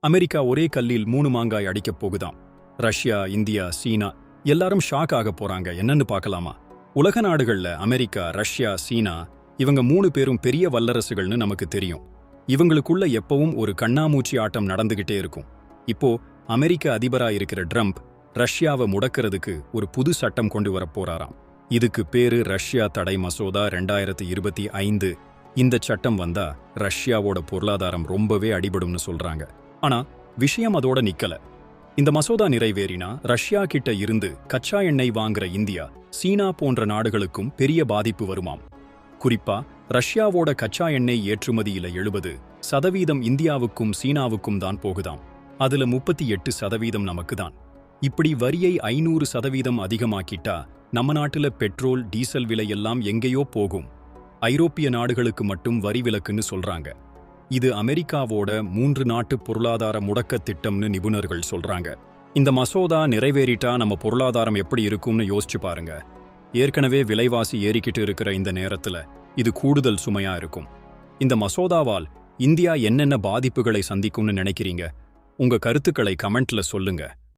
America ஒரே கல்லில் 3 மாங்காய் அடிக்கப் போகுதாம். ரஷ்யா, இந்தியா, சீனா எல்லாரும் ஷாக் ஆக போறாங்க. என்னன்னு பார்க்கலாமா? உலக நாடுகள்ல அமெரிக்கா, ரஷ்யா, சீனா இவங்க 3 பேரும் பெரிய வல்லரசுகள்னு நமக்கு தெரியும். இவங்களுக்குள்ள எப்பவும் ஒரு கண்ணாமூச்சி ஆட்டம் நடந்துகிட்டே இருக்கும். இப்போ அமெரிக்க அதிபரா இருக்கிற ட்ரம்ப் ரஷ்யாவை முடக்கிறதுக்கு ஒரு புது சட்டம் கொண்டு வரப் போறாராம். இதுக்கு பேரு ரஷ்யா தடை மசோதா 2025. இந்த சட்டம் வந்தா ரஷ்யாவோட பொருளாதாரம் ரொம்பவே அடிபடும்னு சொல்றாங்க. ஆனா விஷயம் அதோட நிக்கல. இந்த மசோதா நிறைவேறினா ரஷ்யா கிட்ட இருந்து கச்சா எண்ணெய் வாங்குற இந்தியா, சீனா போன்ற நாடுகளுக்கும் பெரிய பாதிப்பு வருமாம். குறிப்பா ரஷ்யாவோட கச்சா எண்ணெய் ஏற்றுமதியில 70% இந்தியாவுக்கும் சீனாவுக்கும் தான் போகுதாம். அதுல 38% நமக்கு தான். இப்படி வரியை 500% அதிகமாக்கிட்டா நம்ம நாட்டுல பெட்ரோல், டீசல் விலை எல்லாம் எங்கேயோ போகும். ஐரோப்பிய நாடுகளுக்கு மட்டும் வரி விலக்குன்னு சொல்றாங்க. இது அமெரிக்காவோட 3 நாட்டு பொருளாதார முடக்க திட்டம்னு நிபுணர்கள் சொல்றாங்க. இந்த மசோதா நிறைவேறிட்டா நம்ம பொருளாதாரம் எப்படி இருக்கும்னு யோசிச்சு பாருங்க. ஏற்கனவே விலைவாசி ஏறிக்கிட்டு இருக்கிற இந்த நேரத்துல இது கூடுதல் சுமையா இருக்கும். இந்த மசோதாவால் இந்தியா என்னென்ன பாதிப்புகளை சந்திக்கும்னு நினைக்கிறீங்க? உங்க கருத்துக்களை கமெண்ட்ல சொல்லுங்க.